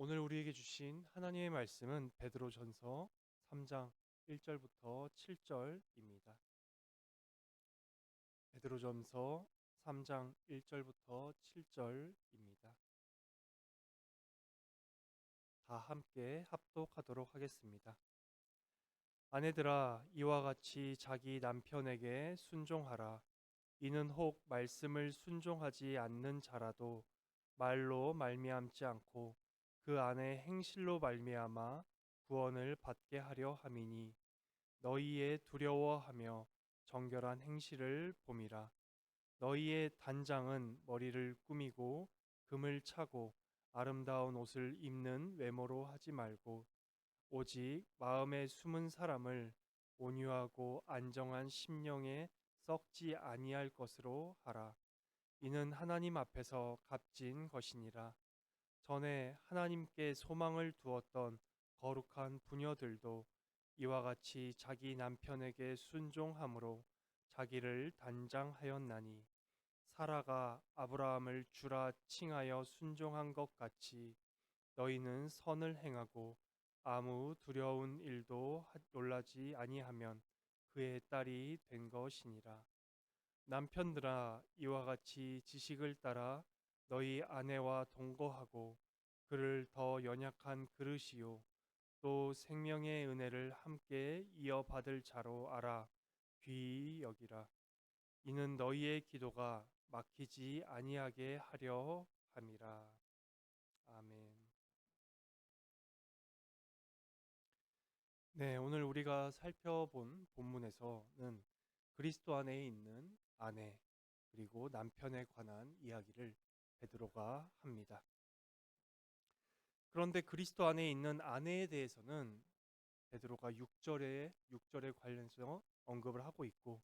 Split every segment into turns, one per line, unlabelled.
오늘 우리에게 주신 하나님의 말씀은 베드로전서 3장 1절부터 7절입니다. 베드로전서 3장 1절부터 7절입니다. 다 함께 합독하도록 하겠습니다. 아내들아, 이와 같이 자기 남편에게 순종하라. 이는 혹 말씀을 순종하지 않는 자라도 말로 말미암지 않고 그 안에 행실로 말미암아 구원을 받게 하려 함이니, 너희의 두려워하며 정결한 행실을 봄이라. 너희의 단장은 머리를 꾸미고 금을 차고 아름다운 옷을 입는 외모로 하지 말고, 오직 마음에 숨은 사람을 온유하고 안정한 심령에 썩지 아니할 것으로 하라. 이는 하나님 앞에서 값진 것이니라. 전에 하나님께 소망을 두었던 거룩한 부녀들도 이와 같이 자기 남편에게 순종함으로 자기를 단장하였나니, 사라가 아브라함을 주라 칭하여 순종한 것 같이 너희는 선을 행하고 아무 두려운 일도 놀라지 아니하면 그의 딸이 된 것이니라. 남편들아, 이와 같이 지식을 따라 너희 아내와 동거하고 그를 더 연약한 그릇이요 또 생명의 은혜를 함께 이어받을 자로 알아 귀히 여기라. 이는 너희의 기도가 막히지 아니하게 하려 함이라. 아멘. 네, 오늘 우리가 살펴본 본문에서는 그리스도 안에 있는 아내 그리고 남편에 관한 이야기를 베드로가 합니다. 그런데 그리스도 안에 있는 아내에 대해서는 베드로가 6절에 관련해서 언급을 하고 있고,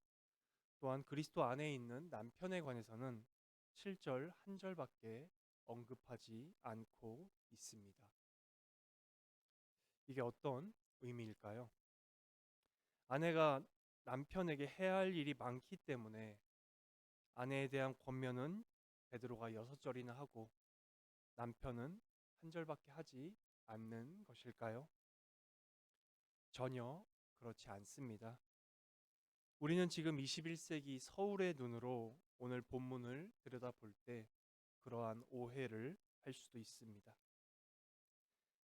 또한 그리스도 안에 있는 남편에 관해서는 7절 한 절밖에 언급하지 않고 있습니다. 이게 어떤 의미일까요? 아내가 남편에게 해야 할 일이 많기 때문에 아내에 대한 권면은 베드로가 6절이나 하고 남편은 한 절밖에 하지 않는 것일까요? 전혀 그렇지 않습니다. 우리는 지금 21세기 서울의 눈으로 오늘 본문을 들여다볼 때 그러한 오해를 할 수도 있습니다.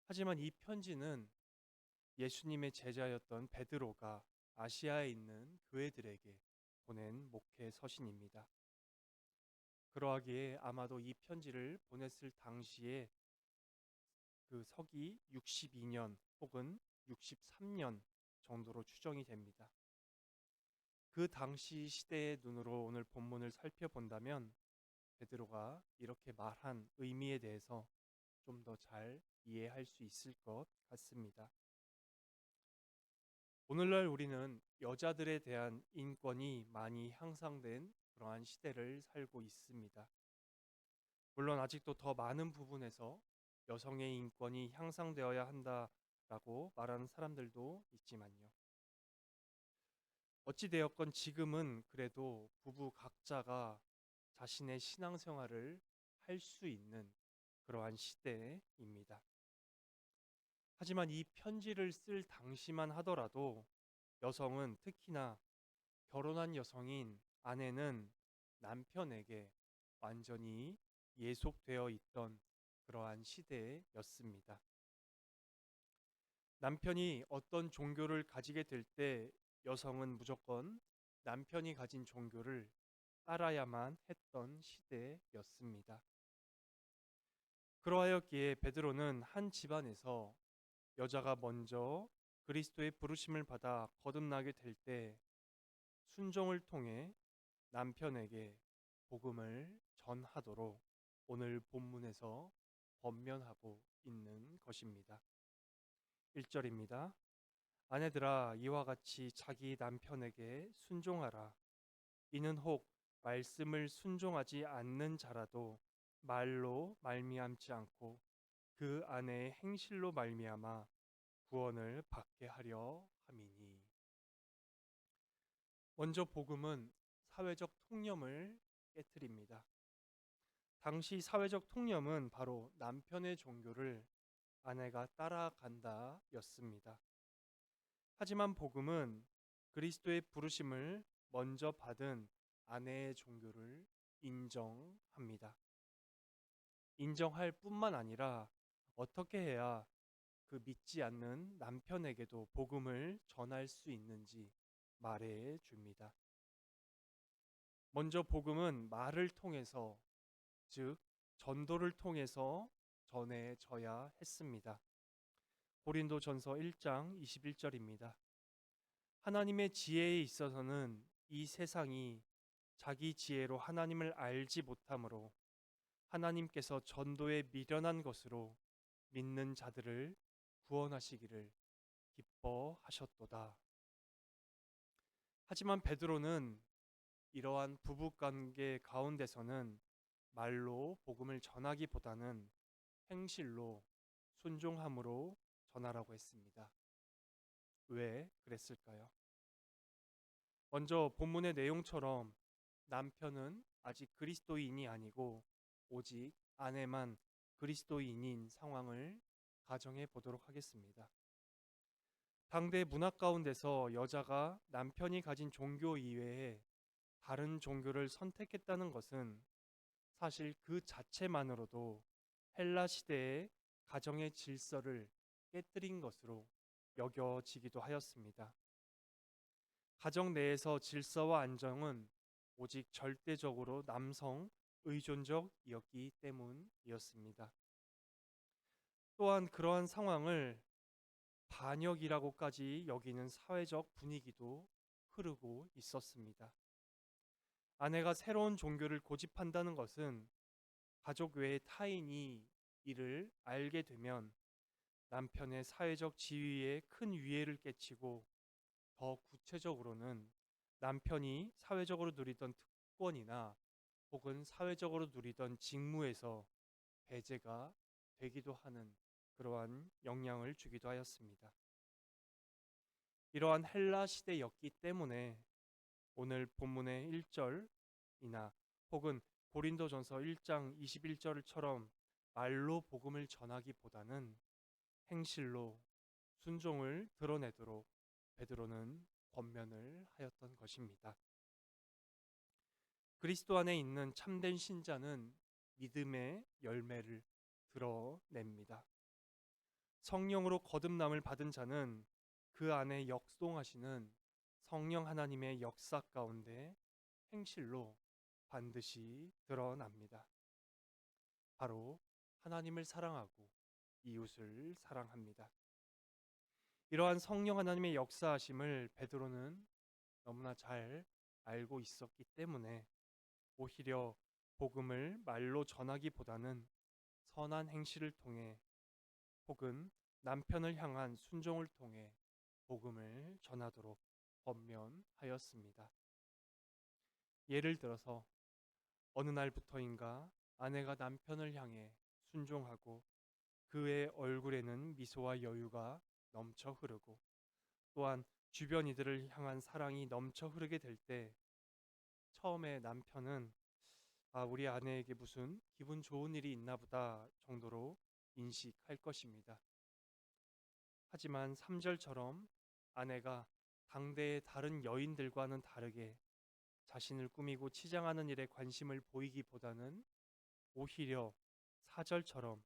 하지만 이 편지는 예수님의 제자였던 베드로가 아시아에 있는 교회들에게 보낸 목회 서신입니다. 그러하기에 아마도 이 편지를 보냈을 당시에 그 서기 62년 혹은 63년 정도로 추정이 됩니다. 그 당시 시대의 눈으로 오늘 본문을 살펴본다면 베드로가 이렇게 말한 의미에 대해서 좀 더 잘 이해할 수 있을 것 같습니다. 오늘날 우리는 여자들에 대한 인권이 많이 향상된 그러한 시대를 살고 있습니다. 물론 아직도 더 많은 부분에서 여성의 인권이 향상되어야 한다라고 말하는 사람들도 있지만요. 어찌되었건 지금은 그래도 부부 각자가 자신의 신앙생활을 할 수 있는 그러한 시대입니다. 하지만 이 편지를 쓸 당시만 하더라도 여성은, 특히나 결혼한 여성인 아내는 남편에게 완전히 예속되어 있던 그러한 시대였습니다. 남편이 어떤 종교를 가지게 될 때 여성은 무조건 남편이 가진 종교를 따라야만 했던 시대였습니다. 그러하였기에 베드로는 한 집안에서 여자가 먼저 그리스도의 부르심을 받아 거듭나게 될 때 순종을 통해 남편에게 복음을 전하도록 오늘 본문에서 권면하고 있는 것입니다. 1절입니다. 아내들아, 이와 같이 자기 남편에게 순종하라. 이는 혹 말씀을 순종하지 않는 자라도 말로 말미암지 않고 그 안에 행실로 말미암아 구원을 받게 하려 함이니. 먼저 복음은 사회적 통념을 깨트립니다. 당시 사회적 통념은 바로 남편의 종교를 아내가 따라간다였습니다. 하지만 복음은 그리스도의 부르심을 먼저 받은 아내의 종교를 인정합니다. 인정할 뿐만 아니라 어떻게 해야 그 믿지 않는 남편에게도 복음을 전할 수 있는지 말해 줍니다. 먼저 복음은 말을 통해서, 즉 전도를 통해서 전해져야 했습니다. 고린도전서 1장 21절입니다. 하나님의 지혜에 있어서는 이 세상이 자기 지혜로 하나님을 알지 못하므로 하나님께서 전도에 미련한 것으로 믿는 자들을 구원하시기를 기뻐하셨도다. 하지만 베드로는 이러한 부부관계 가운데서는 말로 복음을 전하기보다는 행실로 순종함으로 전하라고 했습니다. 왜 그랬을까요? 먼저 본문의 내용처럼 남편은 아직 그리스도인이 아니고 오직 아내만 그리스도인인 상황을 가정해 보도록 하겠습니다. 당대 문화 가운데서 여자가 남편이 가진 종교 이외에 다른 종교를 선택했다는 것은 사실 그 자체만으로도 헬라 시대의 가정의 질서를 깨뜨린 것으로 여겨지기도 하였습니다. 가정 내에서 질서와 안정은 오직 절대적으로 남성 의존적이었기 때문이었습니다. 또한 그러한 상황을 반역이라고까지 여기는 사회적 분위기도 흐르고 있었습니다. 아내가 새로운 종교를 고집한다는 것은 가족 외의 타인이 이를 알게 되면 남편의 사회적 지위에 큰 위해를 끼치고 더 구체적으로는 남편이 사회적으로 누리던 특권이나 혹은 사회적으로 누리던 직무에서 배제가 되기도 하는 그러한 영향을 주기도 하였습니다. 이러한 헬라 시대였기 때문에 오늘 본문의 1절이나 혹은 고린도전서 1장 21절처럼 말로 복음을 전하기보다는 행실로 순종을 드러내도록 베드로는 권면을 하였던 것입니다. 그리스도 안에 있는 참된 신자는 믿음의 열매를 드러냅니다. 성령으로 거듭남을 받은 자는 그 안에 역동하시는 성령 하나님의 역사 가운데 행실로 반드시 드러납니다. 바로 하나님을 사랑하고 이웃을 사랑합니다. 이러한 성령 하나님의 역사하심을 베드로는 너무나 잘 알고 있었기 때문에 오히려 복음을 말로 전하기보다는 선한 행실을 통해 혹은 남편을 향한 순종을 통해 복음을 전하도록 권면하였습니다. 예를 들어서 어느 날부터인가 아내가 남편을 향해 순종하고 그의 얼굴에는 미소와 여유가 넘쳐 흐르고 또한 주변 이들을 향한 사랑이 넘쳐 흐르게 될 때 처음에 남편은 우리 아내에게 무슨 기분 좋은 일이 있나 보다 정도로 인식할 것입니다. 하지만 3절처럼 아내가 당대의 다른 여인들과는 다르게 자신을 꾸미고 치장하는 일에 관심을 보이기보다는 오히려 4절처럼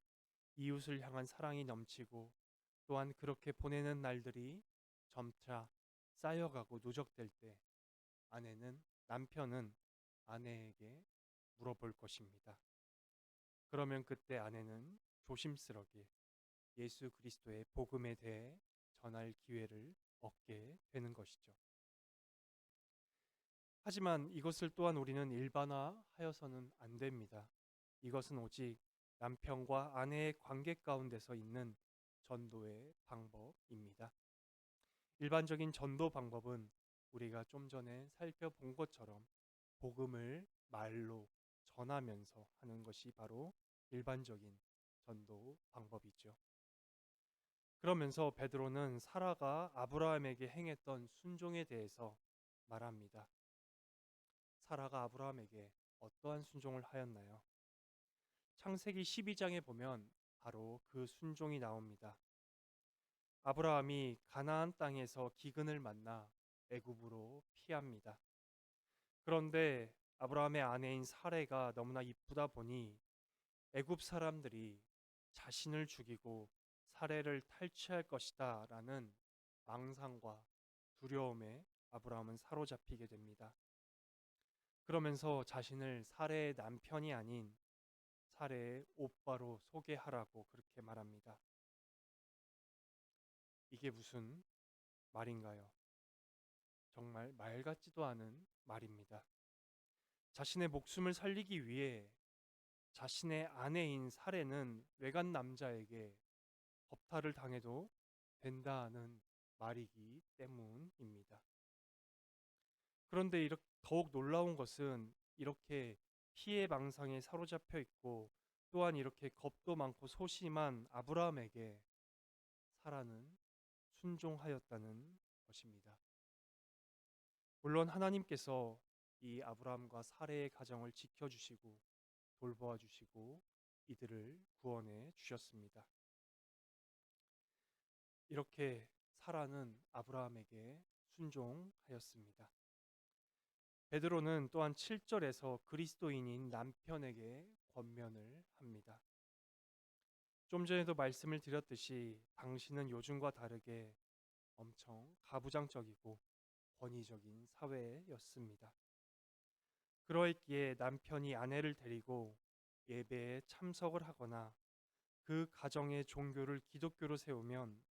이웃을 향한 사랑이 넘치고 또한 그렇게 보내는 날들이 점차 쌓여가고 누적될 때 남편은 아내에게 물어볼 것입니다. 그러면 그때 아내는 조심스럽게 예수 그리스도의 복음에 대해 전할 기회를 얻게 되는 것이죠. 하지만 이것을 또한 우리는 일반화하여서는 안 됩니다. 이것은 오직 남편과 아내의 관계 가운데서 있는 전도의 방법입니다. 일반적인 전도 방법은 우리가 좀 전에 살펴본 것처럼 복음을 말로 전하면서 하는 것이 바로 일반적인 전도 방법이죠. 그러면서 베드로는 사라가 아브라함에게 행했던 순종에 대해서 말합니다. 사라가 아브라함에게 어떠한 순종을 하였나요? 창세기 12장에 보면 바로 그 순종이 나옵니다. 아브라함이 가나안 땅에서 기근을 만나 애굽으로 피합니다. 그런데 아브라함의 아내인 사레가 너무나 이쁘다 보니 애굽 사람들이 자신을 죽이고 사레를 탈취할 것이다 라는 망상과 두려움에 아브라함은 사로잡히게 됩니다. 그러면서 자신을 사레의 남편이 아닌 사레의 오빠로 소개하라고 그렇게 말합니다. 이게 무슨 말인가요? 정말 말 같지도 않은 말입니다. 자신의 목숨을 살리기 위해 자신의 아내인 사레는 외간 남자에게 겁탈을 당해도 된다는 말이기 때문입니다. 그런데 더욱 놀라운 것은 이렇게 피해망상에 사로잡혀 있고 또한 이렇게 겁도 많고 소심한 아브라함에게 사라는 순종하였다는 것입니다. 물론 하나님께서 이 아브라함과 사레의 가정을 지켜주시고 돌보아 주시고 이들을 구원해 주셨습니다. 이렇게 사라는 아브라함에게 순종하였습니다. 베드로는 또한 7절에서 그리스도인인 남편에게 권면을 합니다. 좀 전에도 말씀을 드렸듯이 당신은 요즘과 다르게 엄청 가부장적이고 권위적인 사회였습니다. 그러했기에 남편이 아내를 데리고 예배에 참석을 하거나 그 가정의 종교를 기독교로 세우면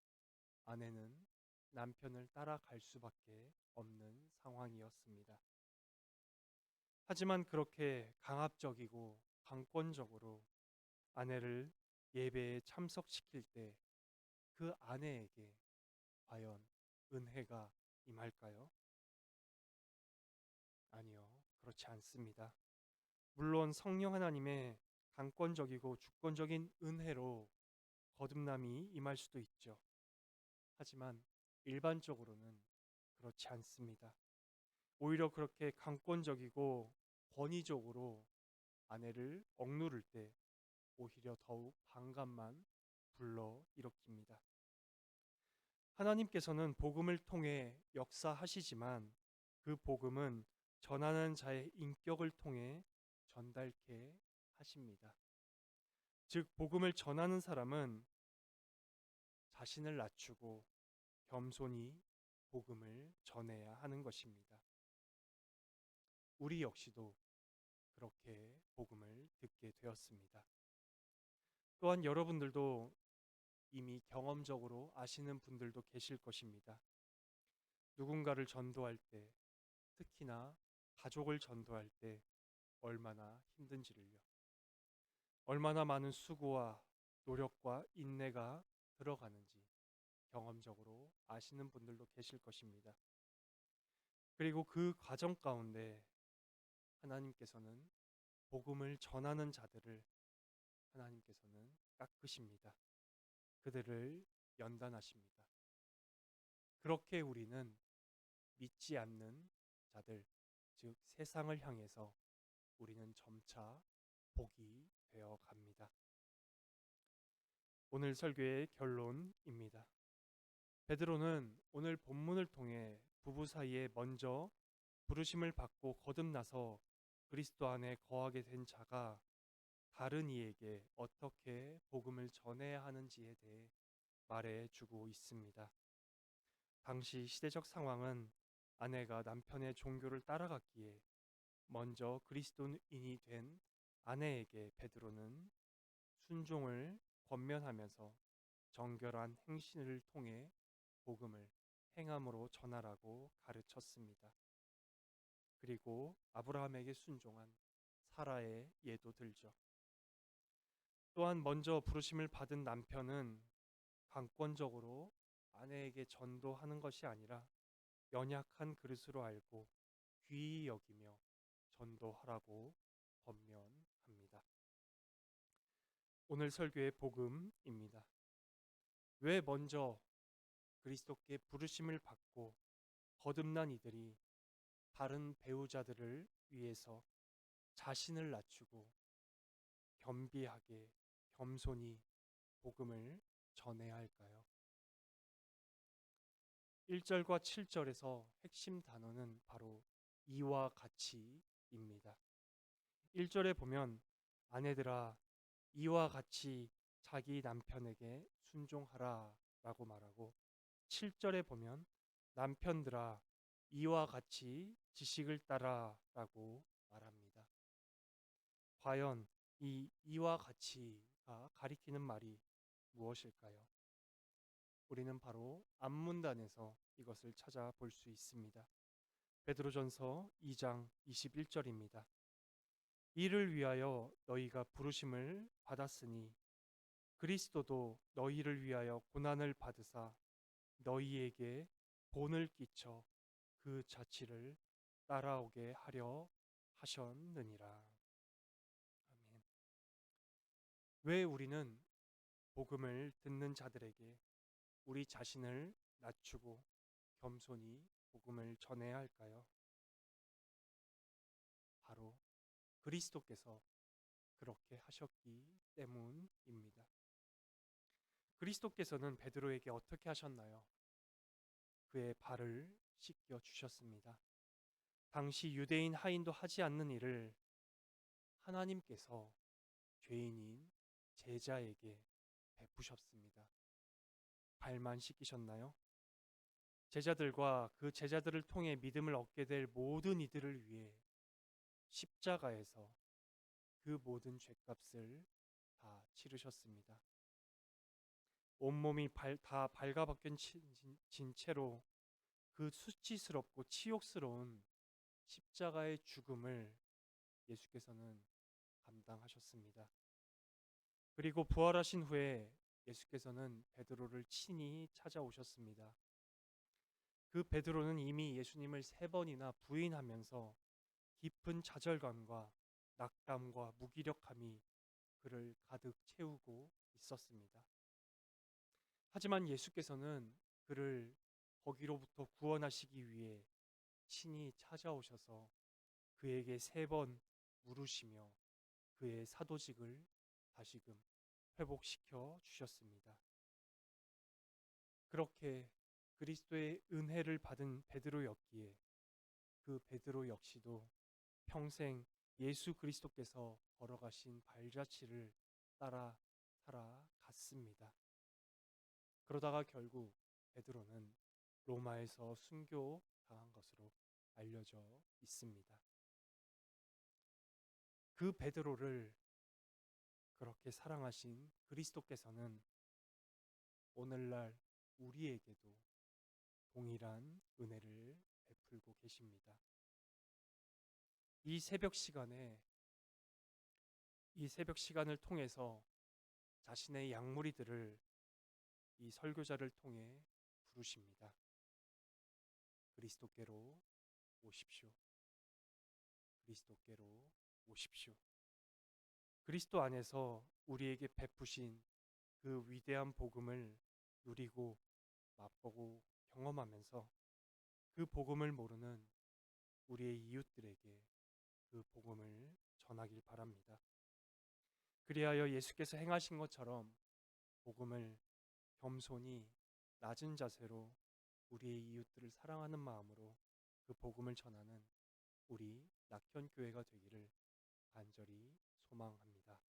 아내는 남편을 따라갈 수밖에 없는 상황이었습니다. 하지만 그렇게 강압적이고 강권적으로 아내를 예배에 참석시킬 때 그 아내에게 과연 은혜가 임할까요? 아니요, 그렇지 않습니다. 물론 성령 하나님의 강권적이고 주권적인 은혜로 거듭남이 임할 수도 있죠. 하지만 일반적으로는 그렇지 않습니다. 오히려 그렇게 강권적이고 권위적으로 아내를 억누를 때 오히려 더욱 반감만 불러 일으킵니다. 하나님께서는 복음을 통해 역사하시지만 그 복음은 전하는 자의 인격을 통해 전달케 하십니다. 즉, 복음을 전하는 사람은 자신을 낮추고 겸손히 복음을 전해야 하는 것입니다. 우리 역시도 그렇게 복음을 듣게 되었습니다. 또한 여러분들도 이미 경험적으로 아시는 분들도 계실 것입니다. 누군가를 전도할 때, 특히나 가족을 전도할 때 얼마나 힘든지를요. 얼마나 많은 수고와 노력과 인내가 들어가는지 경험적으로 아시는 분들도 계실 것입니다. 그리고 그 과정 가운데 하나님께서는 복음을 전하는 자들을 하나님께서는 깎으십니다. 그들을 연단하십니다. 그렇게 우리는 믿지 않는 자들, 즉 세상을 향해서 우리는 점차 복이 되어 갑니다. 오늘 설교의 결론입니다. 베드로는 오늘 본문을 통해 부부 사이에 먼저 부르심을 받고 거듭나서 그리스도 안에 거하게 된 자가 다른 이에게 어떻게 복음을 전해야 하는지에 대해 말해주고 있습니다. 당시 시대적 상황은 아내가 남편의 종교를 따라갔기에 먼저 그리스도인이 된 아내에게 베드로는 순종을 권면하면서 정결한 행실을 통해 복음을 행함으로 전하라고 가르쳤습니다. 그리고 아브라함에게 순종한 사라의 예도 들죠. 또한 먼저 부르심을 받은 남편은 강권적으로 아내에게 전도하는 것이 아니라 연약한 그릇으로 알고 귀히 여기며 전도하라고 권면합니다. 오늘 설교의 복음입니다. 왜 먼저 그리스도께 부르심을 받고 거듭난 이들이 다른 배우자들을 위해서 자신을 낮추고 겸비하게 겸손히 복음을 전해야 할까요? 1절과 7절에서 핵심 단어는 바로 이와 같이입니다. 1절에 보면 아내들아 이와 같이 자기 남편에게 순종하라 라고 말하고 7절에 보면 남편들아 이와 같이 지식을 따라 라고 말합니다. 과연 이 이와 같이가 가리키는 말이 무엇일까요? 우리는 바로 앞문단에서 이것을 찾아볼 수 있습니다. 베드로전서 2장 21절입니다. 이를 위하여 너희가 부르심을 받았으니 그리스도도 너희를 위하여 고난을 받으사 너희에게 본을 끼쳐 그 자취를 따라오게 하려 하셨느니라. 아멘. 왜 우리는 복음을 듣는 자들에게 우리 자신을 낮추고 겸손히 복음을 전해야 할까요? 바로 그리스도께서 그렇게 하셨기 때문입니다. 그리스도께서는 베드로에게 어떻게 하셨나요? 그의 발을 씻겨 주셨습니다. 당시 유대인 하인도 하지 않는 일을 하나님께서 죄인인 제자에게 베푸셨습니다. 발만 씻기셨나요? 제자들과 그 제자들을 통해 믿음을 얻게 될 모든 이들을 위해 십자가에서 그 모든 죄값을 다 치르셨습니다. 온몸이 다 발가벗긴 진 채로 그 수치스럽고 치욕스러운 십자가의 죽음을 예수께서는 감당하셨습니다. 그리고 부활하신 후에 예수께서는 베드로를 친히 찾아오셨습니다. 그 베드로는 이미 예수님을 3번이나 부인하면서 깊은 좌절감과 낙담과 무기력함이 그를 가득 채우고 있었습니다. 하지만 예수께서는 그를 거기로부터 구원하시기 위해 친히 찾아오셔서 그에게 3번 물으시며 그의 사도직을 다시금 회복시켜 주셨습니다. 그렇게 그리스도의 은혜를 받은 베드로였기에 그 베드로 역시도 평생 예수 그리스도께서 걸어가신 발자취를 따라 살아갔습니다. 그러다가 결국 베드로는 로마에서 순교당한 것으로 알려져 있습니다. 그 베드로를 그렇게 사랑하신 그리스도께서는 오늘날 우리에게도 동일한 은혜를 베풀고 계십니다. 이 새벽 시간을 통해서 자신의 양무리들을 이 설교자를 통해 부르십니다. 그리스도께로 오십시오. 그리스도께로 오십시오. 그리스도 안에서 우리에게 베푸신 그 위대한 복음을 누리고 맛보고 경험하면서 그 복음을 모르는 우리의 이웃들에게 그 복음을 전하길 바랍니다. 그리하여 예수께서 행하신 것처럼 복음을 겸손히 낮은 자세로 우리의 이웃들을 사랑하는 마음으로 그 복음을 전하는 우리 낙현교회가 되기를 간절히 소망합니다.